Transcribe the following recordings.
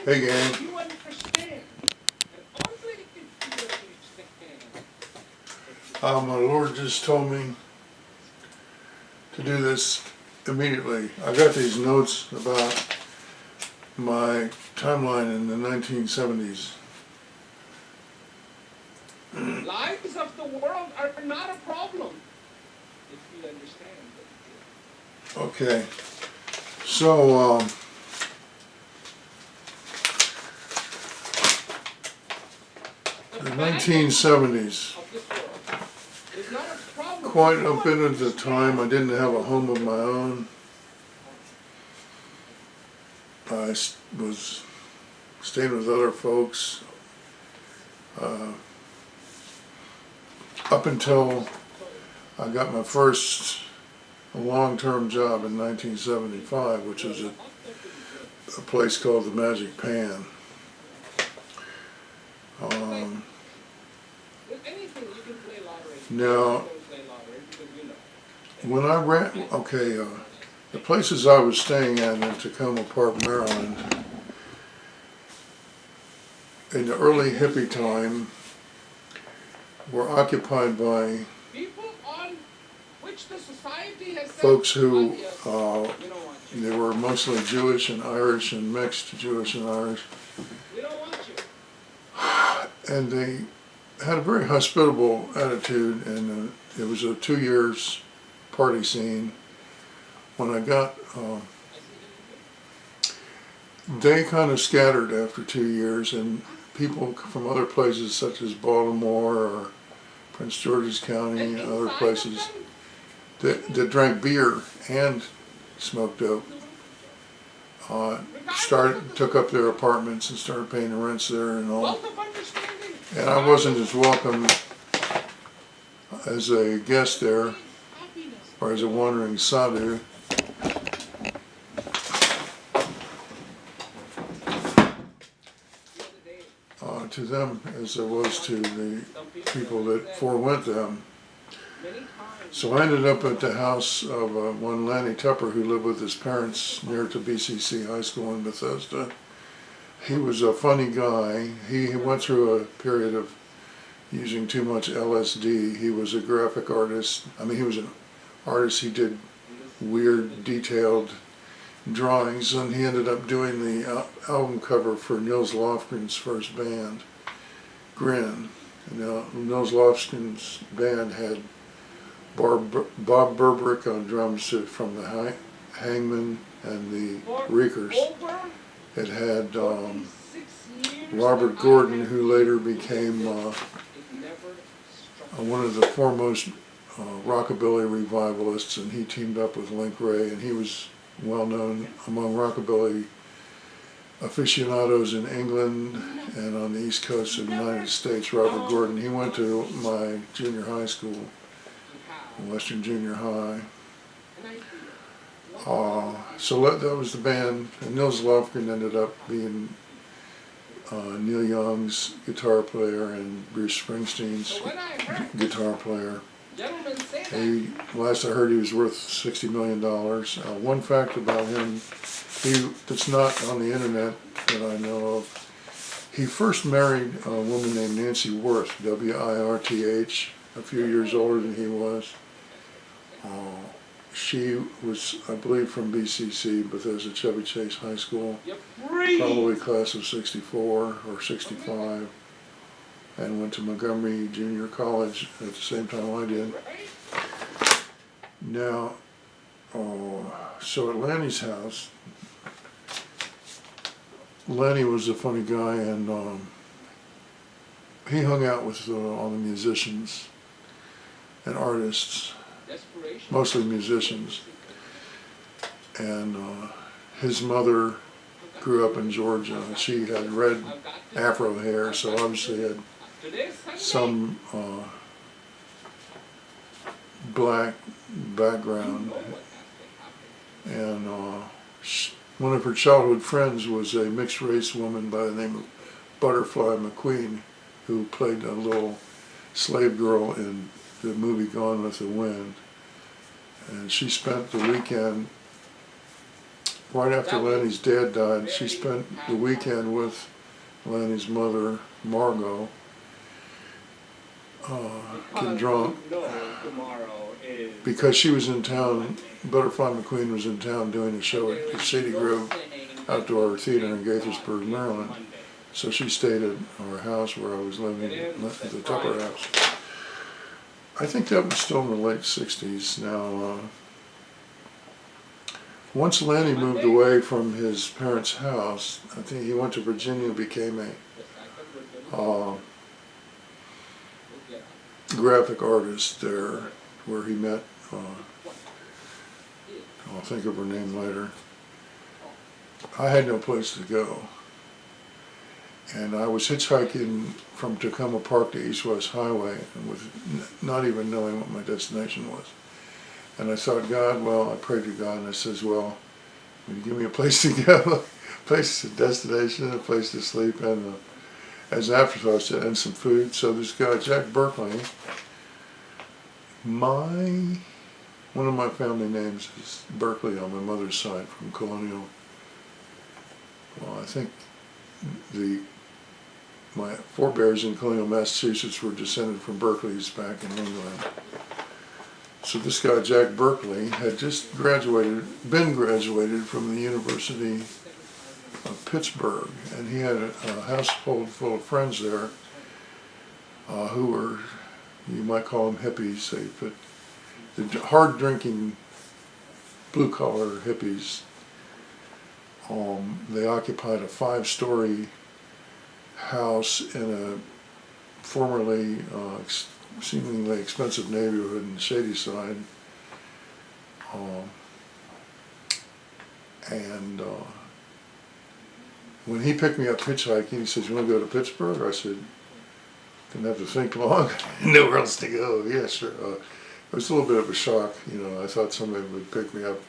Hey gang. My Lord just told me to do this immediately. I got these notes about my timeline in the 1970s. Lives of the world are not a problem if you understand. Okay, so the 1970s, quite a bit of the time I didn't have a home of my own. I was staying with other folks up until I got my first long-term job in 1975, which was at a place called the Magic Pan. Now, when I ran, the places I was staying at in Takoma Park, Maryland, in the early hippie time, were occupied by folks who, they were mostly Jewish and Irish and mixed Jewish and Irish. And they had a very hospitable attitude, and it was a 2 years party scene. When I got, they kind of scattered after 2 years, and people from other places such as Baltimore or Prince George's County and other places that drank beer and smoked dope took up their apartments and started paying the rents there and all. And I wasn't as welcome as a guest there or as a wandering sadhu. To them as there was to the people that forewent them. So I ended up at the house of one Lanny Tupper, who lived with his parents near to BCC High School in Bethesda. He was a funny guy. He went through a period of using too much LSD. He was a graphic artist. I mean, he was an artist. He did weird, detailed drawings, and he ended up doing the album cover for Nils Lofgren's first band, Grin. Now, Nils Lofgren's band had Bob Berbrick on drums from the Hangman and the Reekers. It had Robert Gordon, who later became one of the foremost rockabilly revivalists, and he teamed up with Link Ray, and he was well known among rockabilly aficionados in England and on the East Coast of the United States. Robert Gordon, he went to my junior high school, Western Junior High. So that was the band, and Nils Lofgren ended up being Neil Young's guitar player and Bruce Springsteen's guitar player. Last I heard, he was worth $60 million. One fact about him, that's not on the internet that I know of, he first married a woman named Nancy Wirth, W-I-R-T-H, a few years older than he was. She was, I believe, from BCC, Bethesda Chevy Chase High School, probably class of 64 or 65, and went to Montgomery Junior College at the same time I did. Now, so at Lanny's house, Lanny was a funny guy, and he hung out with all the musicians and artists, mostly musicians. And his mother grew up in Georgia. She had red afro hair, so obviously had some black background. And one of her childhood friends was a mixed race woman by the name of Butterfly McQueen, who played a little slave girl in the movie Gone with the Wind. And she spent the weekend right after Lanny's dad died, she spent the weekend with Lanny's mother, Margot, getting drunk. Because she was in town, Butterfly McQueen was in town doing a show at the City Grove Outdoor Theater in Gaithersburg, Maryland. So she stayed at our house where I was living, at the Tupper house. I think that was still in the late 60s. Now, once Lanny moved away from his parents' house, I think he went to Virginia and became a graphic artist there, where he met, I'll think of her name later. I had no place to go. And I was hitchhiking from Takoma Park to East-West Highway, and with not even knowing what my destination was. And I thought, God, well, I prayed to God, and I says, well, will you give me a place to go, a place, a destination, a place to sleep, and as an afterthought, and some food. So this guy, Jack Berkeley, one of my family names is Berkeley on my mother's side, from Colonial. Well, I think my forebears in Colonial, Massachusetts were descended from Berkeley's back in England. So this guy, Jack Berkeley, had just been graduated from the University of Pittsburgh, and he had a household full of friends there who were, you might call them hippies, but the hard-drinking, blue-collar hippies. They occupied a 5-story house in a formerly seemingly expensive neighborhood in Shadyside, and when he picked me up hitchhiking, he says, "You want to go to Pittsburgh?" I said, didn't have to think long. Nowhere else to go. Yeah, sure. It was a little bit of a shock. You know, I thought somebody would pick me up.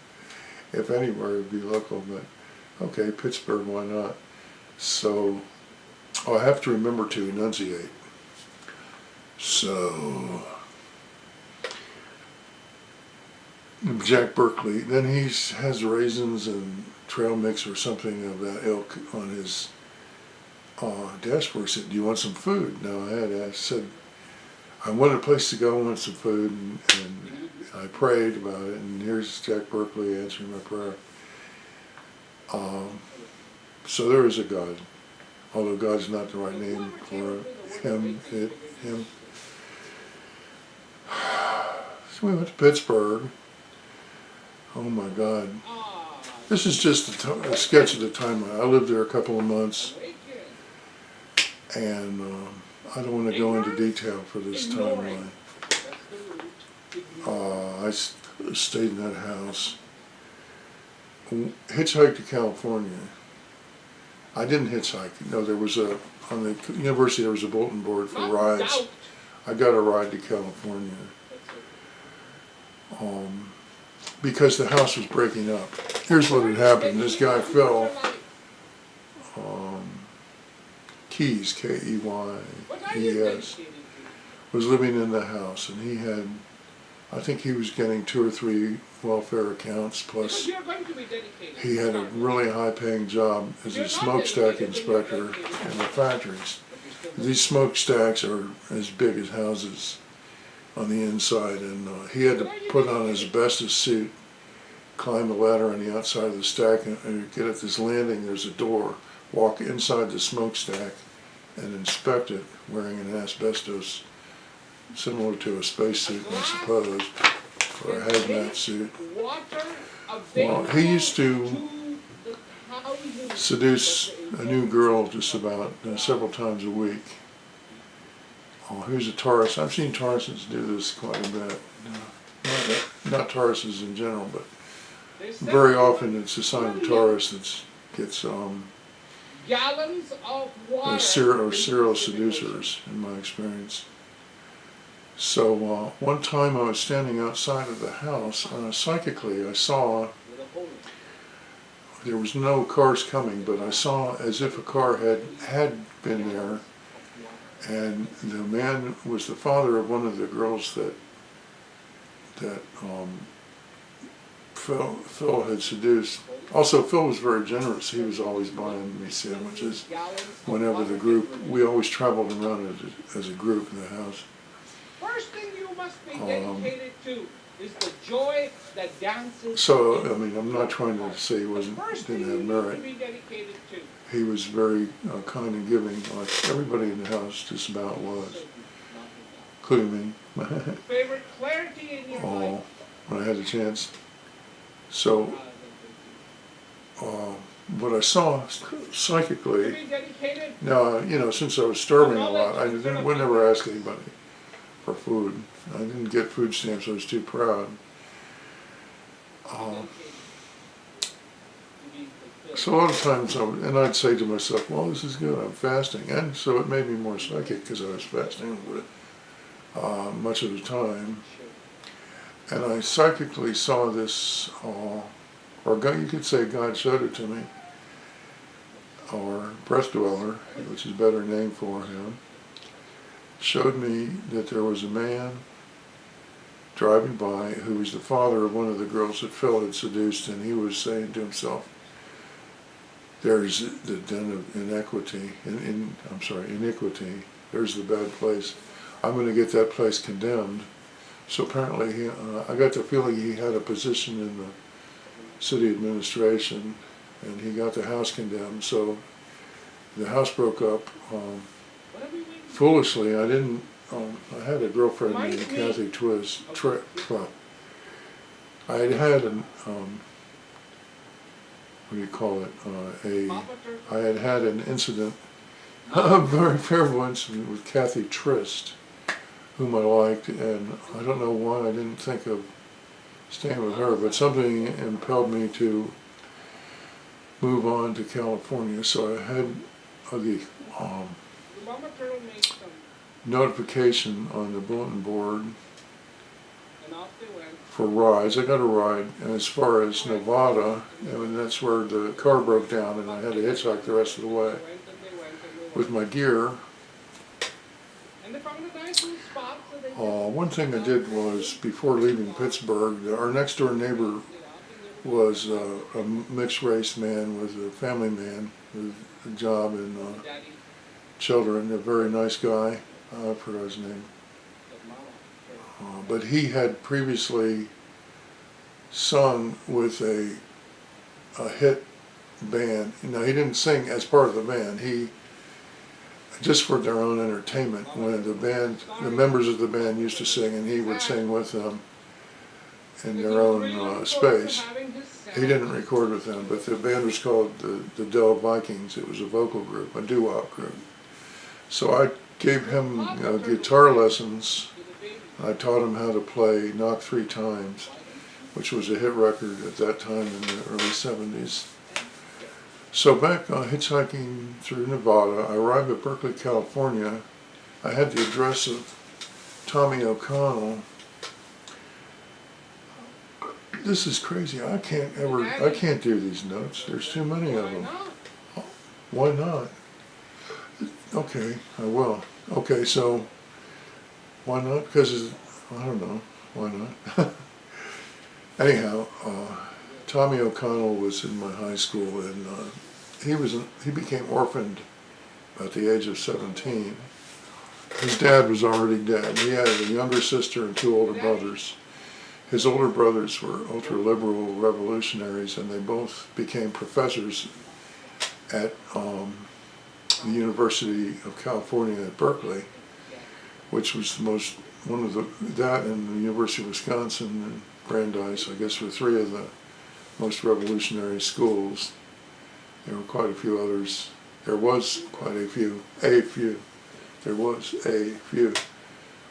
If anywhere, it would be local, but okay, Pittsburgh, why not? So, I have to remember to enunciate. So, Jack Berkeley, then he has raisins and trail mix or something of that ilk on his dashboard. Said, "Do you want some food?" Now I said, I wanted a place to go, I wanted some food, and I prayed about it, and here's Jack Berkeley answering my prayer. So there is a God, although God's not the right name for him, him. So we went to Pittsburgh. Oh my God. This is just a sketch of the timeline. I lived there a couple of months, and I don't want to go into detail for this timeline. I stayed in that house. Hitchhiked to California. I didn't hitchhike. No, there was on the university there was a bulletin board for rides. I got a ride to California. Because the house was breaking up. Here's what had happened. This guy, Phil, Keys, K-E-Y-E-S, was living in the house, and he had, I think he was getting 2 or 3 welfare accounts, plus he had a really high-paying job as a smokestack inspector in the factories. These smokestacks are as big as houses on the inside, and he had to put on his asbestos suit, climb the ladder on the outside of the stack, and get at this landing, there's a door, walk inside the smokestack and inspect it, wearing an asbestos, similar to a spacesuit, I suppose, or a hazmat suit. Well, he used to seduce a new girl just about several times a week. Who's a Taurus? I've seen Tauruses do this quite a bit. Not Tauruses in general, but very often it's a sign of Taurus that gets gallons of water. serial seducers, in my experience. So one time I was standing outside of the house, psychically I saw, there was no cars coming, but I saw as if a car had been there, and the man was the father of one of the girls that Phil had seduced Also, Phil was very generous. He was always buying me sandwiches. Whenever the group, we always traveled around as a group in the house. First thing you must be dedicated to is the joy that dances. So, I mean, I'm not trying to say he didn't have merit. He was very kind and giving, like everybody in the house just about was, including me. Favorite clarity in your life. When I had the chance. So, what I saw psychically, now, you know, since I was starving a lot, I would never ask anybody for food. I didn't get food stamps, I was too proud. So a lot of times, I'd say to myself, well, this is good, I'm fasting. And so it made me more psychic because I was fasting much of the time. And I psychically saw this, or God, you could say God showed it to me, or breath dweller, which is a better name for him, showed me that there was a man driving by who was the father of one of the girls that Phil had seduced, and he was saying to himself, there's the den of iniquity, there's the bad place. I'm going to get that place condemned. So apparently, I got the feeling he had a position in the city administration, and he got the house condemned. So the house broke up. Foolishly, I didn't. I had a girlfriend named Kathy Triste. I had an what do you call it? I had an incident, a very terrible incident with Kathy Triste, whom I liked, and I don't know why I didn't think of staying with her, but something impelled me to move on to California. So I had the notification on the bulletin board for rides. I got a ride as far as Nevada, and that's where the car broke down, and I had to hitchhike the rest of the way with my gear. One thing I did was, before leaving Pittsburgh, our next door neighbor was a mixed race man, was a family man with a job and children, a very nice guy. I forgot his name. But he had previously sung with a hit band. Now, he didn't sing as part of the band. He, just for their own entertainment, when the members of the band used to sing, and he would sing with them in their own space. He didn't record with them, but the band was called the Del Vikings. It was a vocal group, a doo-wop group. So I gave him guitar lessons. I taught him how to play Knock 3 Times, which was a hit record at that time in the early 70s. So back hitchhiking through Nevada, I arrived at Berkeley, California. I had the address of Tommy O'Connell. This is crazy. I can't do these notes. There's too many of them. Why not? Okay, I will. Okay, so why not? Because I don't know. Why not? Anyhow, Tommy O'Connell was in my high school, and he became orphaned at the age of 17. His dad was already dead. He had a younger sister and 2 older brothers. His older brothers were ultra-liberal revolutionaries, and they both became professors at the University of California at Berkeley, which was that and the University of Wisconsin and Brandeis, I guess, were 3 of the most revolutionary schools. There were quite a few others. There was quite a few. There was a few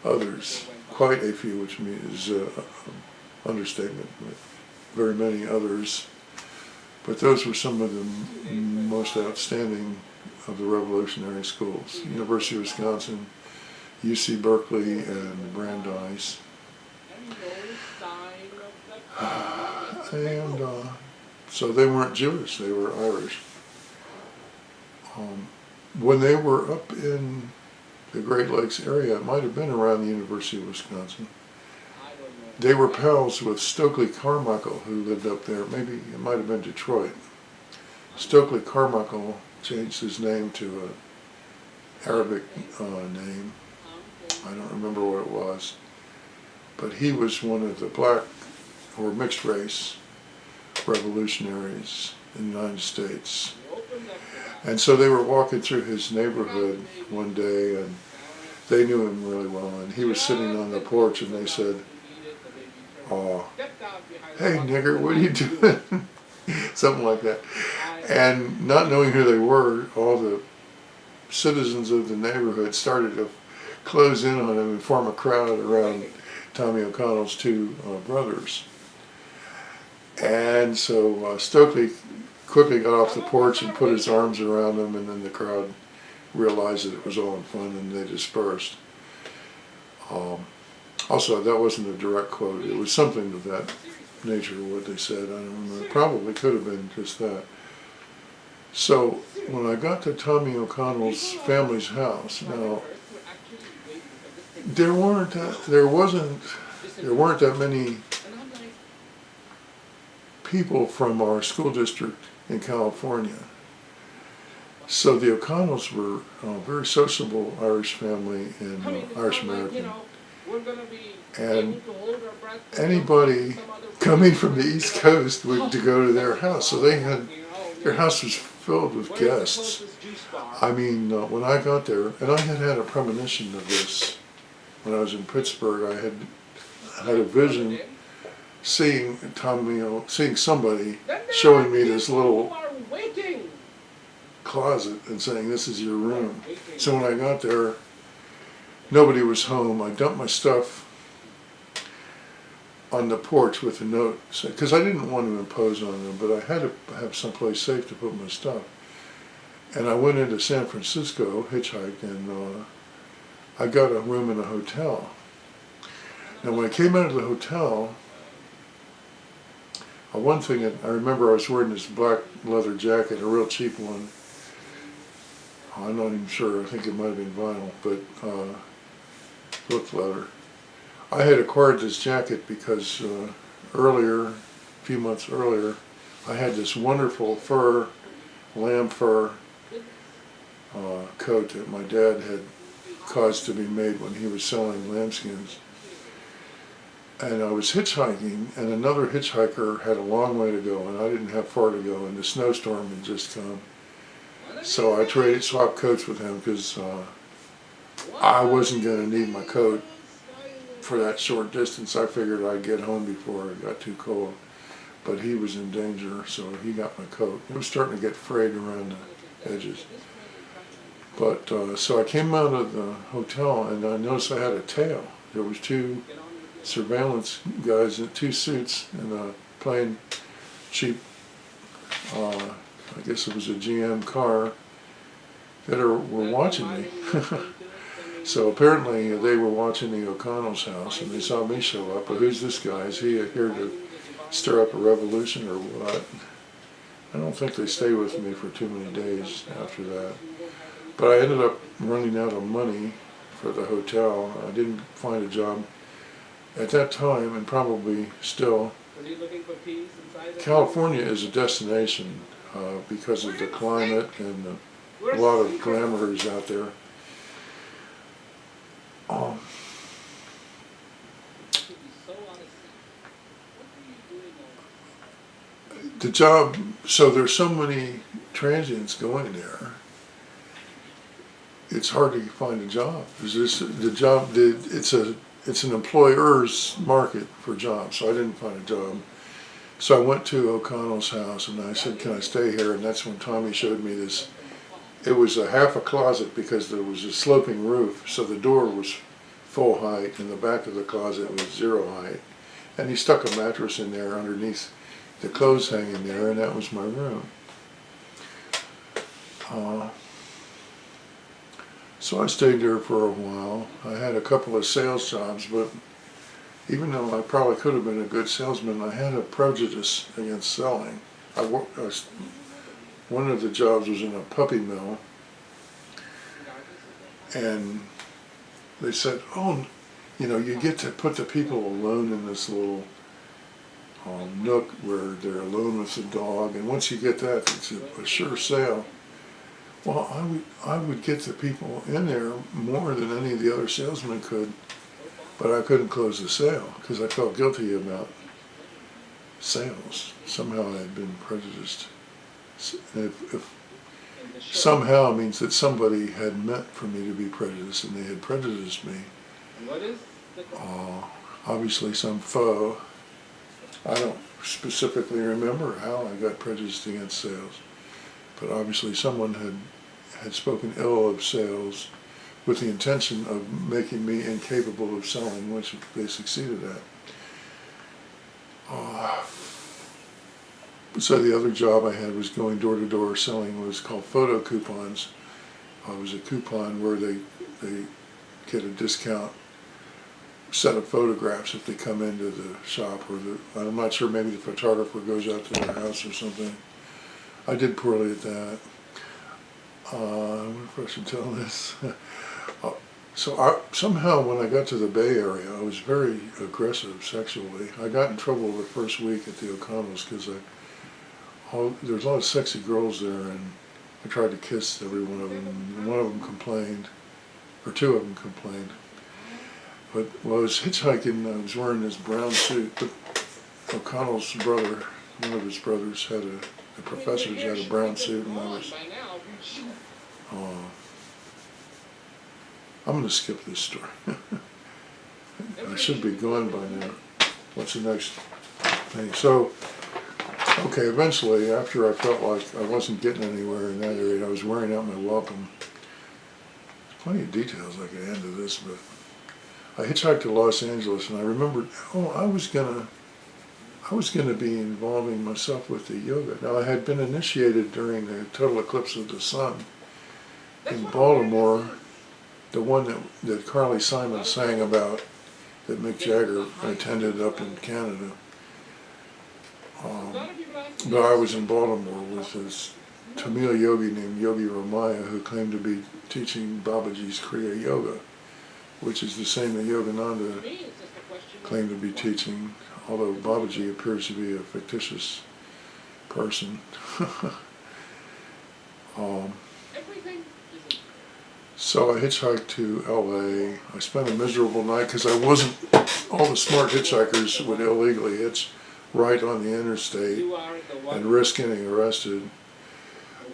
others. Quite a few, which means understatement. Very many others. But those were some of the most outstanding of the revolutionary schools. University of Wisconsin, UC Berkeley, and Brandeis. And so they weren't Jewish, they were Irish. When they were up in the Great Lakes area, it might have been around the University of Wisconsin, they were pals with Stokely Carmichael, who lived up there. Maybe it might have been Detroit. Stokely Carmichael changed his name to an Arabic name. I don't remember what it was. But he was one of the black or mixed race revolutionaries in the United States. And so they were walking through his neighborhood one day, and they knew him really well, and he was sitting on the porch, and they said, "Oh, hey nigger, what are you doing?" Something like that. And not knowing who they were, all the citizens of the neighborhood started to close in on him and form a crowd around Tommy O'Connell's two brothers. And so Stokely quickly got off the porch and put his arms around them, and then the crowd realized that it was all in fun, and they dispersed. Also, that wasn't a direct quote. It was something of that nature, what they said. I don't remember. It probably could have been just that. So when I got to Tommy O'Connell's family's house, now there weren't that many people from our school district in California. So the O'Connells were a very sociable Irish family and Irish American. And anybody coming from the East Coast would to go to their house. So their house was filled with guests. I mean, when I got there, and I had a premonition of this when I was in Pittsburgh. I had a vision seeing somebody showing me this little closet and saying, "This is your room." So when I got there, nobody was home. I dumped my stuff on the porch with a note, because I didn't want to impose on them, but I had to have someplace safe to put my stuff. And I went into San Francisco, hitchhiked, and I got a room in a hotel. Now when I came out of the hotel, one thing that I remember, I was wearing this black leather jacket, a real cheap one. I'm not even sure, I think it might have been vinyl, but looked leather. I had acquired this jacket because a few months earlier, I had this wonderful lamb fur coat that my dad had caused to be made when he was selling lambskins. And I was hitchhiking, and another hitchhiker had a long way to go, and I didn't have far to go, and the snowstorm had just come. So I swapped coats with him, because I wasn't going to need my coat for that short distance. I figured I'd get home before it got too cold. But he was in danger, so he got my coat. It was starting to get frayed around the edges. But so I came out of the hotel, and I noticed I had a tail. There was two surveillance guys in two suits in a plain, cheap, I guess it was a GM car, that were watching me. So apparently they were watching the O'Connell's house, and they saw me show up. But who's this guy? Is he here to stir up a revolution or what? I don't think they stayed with me for too many days after that. But I ended up running out of money for the hotel. I didn't find a job at that time, and probably still. California is a destination because of the climate and a lot of glamours out there. The job, so there's so many transients going there, it's hard to find a job. It's an employer's market for jobs, so I didn't find a job. So I went to O'Connell's house and I said, "Can I stay here?" And that's when Tommy showed me this. It was half a closet because there was a sloping roof, so the door was full height and the back of the closet was 0 height. And he stuck a mattress in there underneath the clothes hanging there, and that was my room. So I stayed there for a while. I had a couple of sales jobs, but even though I probably could have been a good salesman, I had a prejudice against selling. One of the jobs was in a puppy mill, and they said, "Oh, you know, you get to put the people alone in this little nook where they're alone with the dog, and once you get that, it's a sure sale. Well, I would get the people in there more than any of the other salesmen could, but I couldn't close the sale because I felt guilty about sales. Somehow I had been prejudiced. If somehow means that somebody had meant for me to be prejudiced, and they had prejudiced me. Obviously some foe. I don't specifically remember how I got prejudiced against sales, but obviously someone had spoken ill of sales with the intention of making me incapable of selling, which they succeeded at. So the other job I had was going door to door selling what was called photo coupons. It was a coupon where they get a discount set of photographs if they come into the shop, or I'm not sure, maybe the photographer goes out to their house or something. I did poorly at that. I wonder if I should tell this. So somehow when I got to the Bay Area, I was very aggressive sexually. I got in trouble the first week at the O'Connells because there was a lot of sexy girls there, and I tried to kiss every one of them, and one of them complained, or two of them complained. But while I was hitchhiking, I was wearing this brown suit. But O'Connell's brother, one of his brothers, the professors had a brown suit, and I was... I'm going to skip this story. I should be gone by now. What's the next thing? So, okay, eventually, after I felt like I wasn't getting anywhere in that area, I was wearing out my welcome. There's plenty of details I could add to this, but I hitchhiked to Los Angeles, and I remembered, I was gonna be involving myself with the yoga. Now, I had been initiated during the total eclipse of the sun in Baltimore, the one that Carly Simon sang about, that Mick Jagger attended up in Canada. But I was in Baltimore with this Tamil yogi named Yogi Ramaya, who claimed to be teaching Babaji's Kriya Yoga, which is the same that Yogananda claimed to be teaching, although Babaji appears to be a fictitious person. So I hitchhiked to LA. I spent a miserable night because all the smart hitchhikers would illegally hitch right on the interstate and risk getting arrested.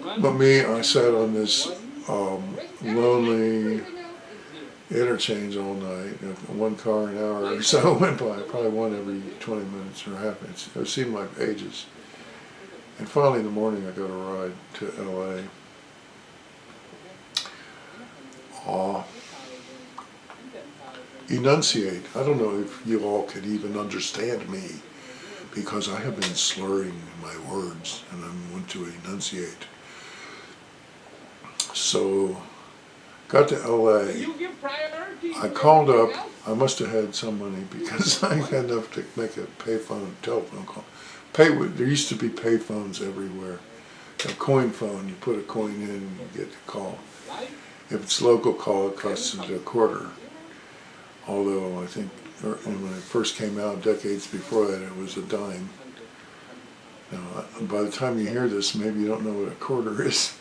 But me, I sat on this lonely interchange all night. One car an hour or so went by, probably one every 20 minutes or half minutes. It seemed like ages. And finally in the morning I got a ride to LA. Enunciate. I don't know if you all could even understand me, because I have been slurring my words and I want to enunciate. So, got to LA. I called up. I must have had some money because I had enough to make a telephone call. There used to be pay phones everywhere. A coin phone, you put a coin in and you get the call. If it's local call, it costs $0.25. Although I think when it first came out, decades before that, it was $0.10. Now, by the time you hear this, maybe you don't know what a quarter is.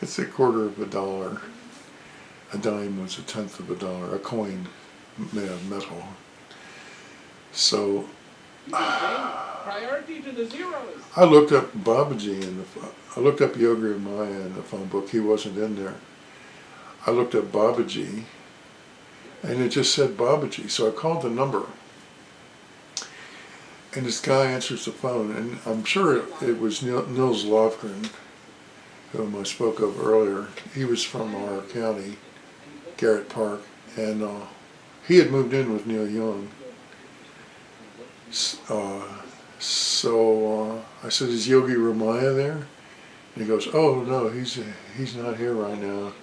It's $0.25. A dime was $0.1/10. A coin made of metal. So priority to the zeros. I looked up Babaji I looked up Yogi Ramaya in the phone book. He wasn't in there. I looked up Babaji, and it just said Babaji. So I called the number, and this guy answers the phone, and I'm sure it was Nils Lofgren, whom I spoke of earlier. He was from our county, Garrett Park, and he had moved in with Neil Young. So I said, "Is Yogi Ramaya there?" And he goes, "Oh no, he's not here right now."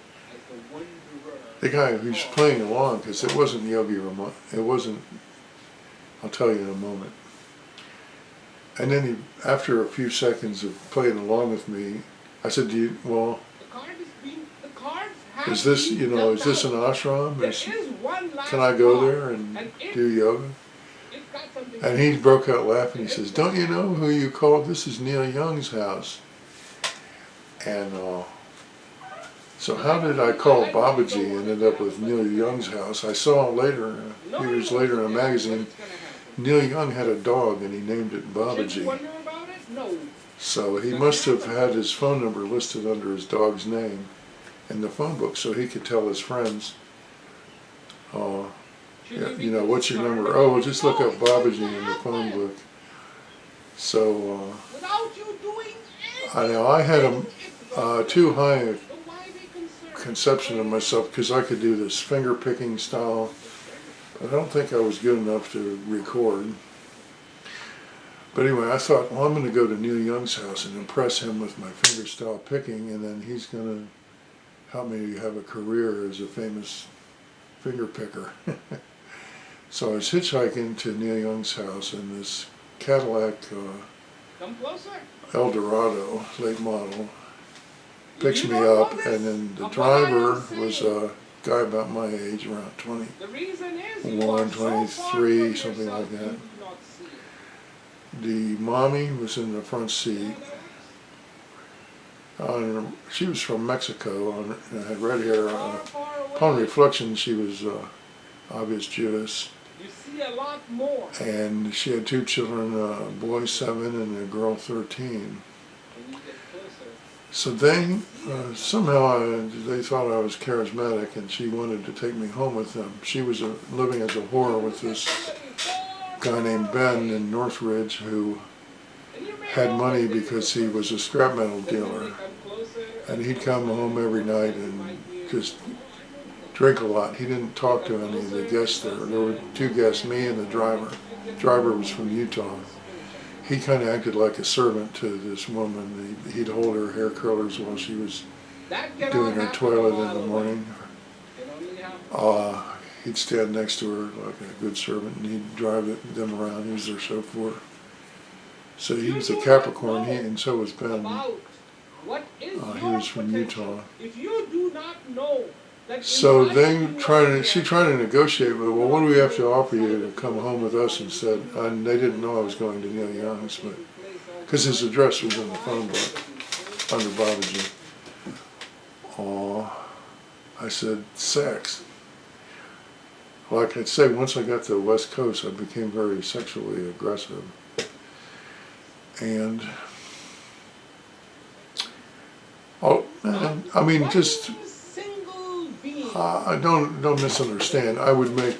The guy who's playing along, because it wasn't Yogi Ramaya. It wasn't. I'll tell you in a moment. And then after a few seconds of playing along with me, I said, is this, is this an ashram? one last can I go thought. there and it, do yoga? it got something And he broke out laughing. He says, don't you know who you called? This is Neil Young's house. And so how did I call Babaji and end up with Neil Young's house? I saw later, a few years later in a magazine, Neil Young had a dog and he named it Babaji. No. So he must have had his phone number listed under his dog's name in the phone book so he could tell his friends, yeah, you know, what's your number? Oh, well, just look up Babaji in the phone book. So I know I had a too high a conception of myself because I could do this finger picking style. I don't think I was good enough to record. But anyway, I thought, well, I'm going to go to Neil Young's house and impress him with my finger style picking, and then he's going to help me have a career as a famous finger picker. So I was hitchhiking to Neil Young's house, and this Cadillac Eldorado, late model, picks me up, and then the driver was a guy about my age, around 21, 23, something like that. The mommy was in the front seat. She was from Mexico and had red hair. Upon reflection, she was obvious Jewish. And she had two children, a boy 7 and a girl 13. So they somehow they thought I was charismatic, and she wanted to take me home with them. She was living as a whore with this guy named Ben in Northridge who had money because he was a scrap metal dealer, and he'd come home every night and just drink a lot. He didn't talk to any of the guests there. There were 2 guests, me and the driver. The driver was from Utah. He kind of acted like a servant to this woman. He'd hold her hair curlers while she was doing her toilet in the morning. He'd stand next to her like a good servant, and he'd drive them around. He was their chauffeur. So he was a Capricorn, and so was Ben. He was from Utah. So she tried to negotiate with, well, what do we have to offer you to come home with us instead? And they didn't know I was going to Neil Young's, but because his address was in the phone book under Babaji. I said, sex. Like I'd say, once I got to the West Coast, I became very sexually aggressive. And, I mean, just, don't misunderstand. I would make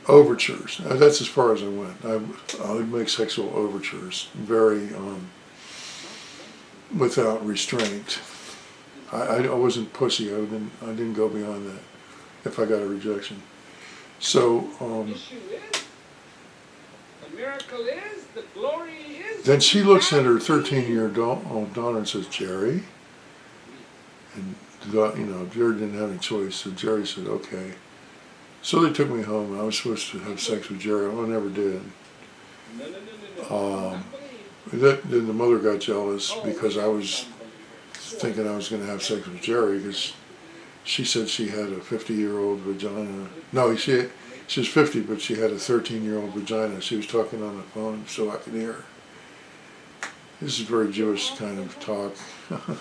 overtures. That's as far as I went. I would make sexual overtures, very, without restraint. I wasn't pussy. I didn't go beyond that if I got a rejection. So, then she looks at her 13-year-old daughter and says, Jerry? And, you know, Jerry didn't have any choice, so Jerry said, okay. So they took me home, and I was supposed to have sex with Jerry. I never did. Then the mother got jealous because I was thinking I was going to have sex with Jerry, because she said she had a 50-year-old vagina. No, she was 50, but she had a 13-year-old vagina. She was talking on the phone so I could hear her. This is very Jewish kind of talk. Kind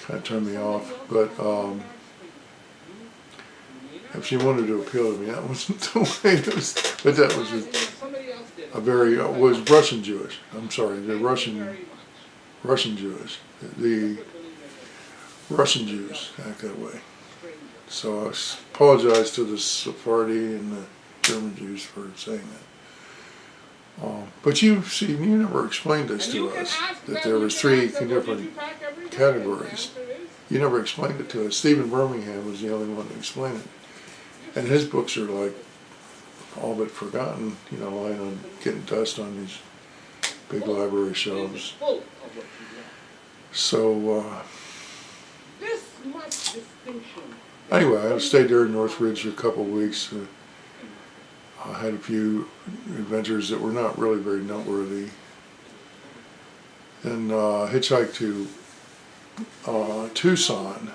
of turned me off. But if she wanted to appeal to me, that wasn't the way it was. But that was a very, was Russian Jewish. I'm sorry, the Russian Jewish. The Russian Jews act that way. So I apologize to the Sephardi and the German Jews for saying that. But you never explained this to us, that there was 3 different categories. You never explained it to us. Stephen Birmingham was the only one to explain it. And his books are like all but forgotten, you know, lying on, getting dust on these big library shelves. So, anyway, I stayed there in Northridge for a couple of weeks. I had a few adventures that were not really very noteworthy. Then hitchhiked to Tucson.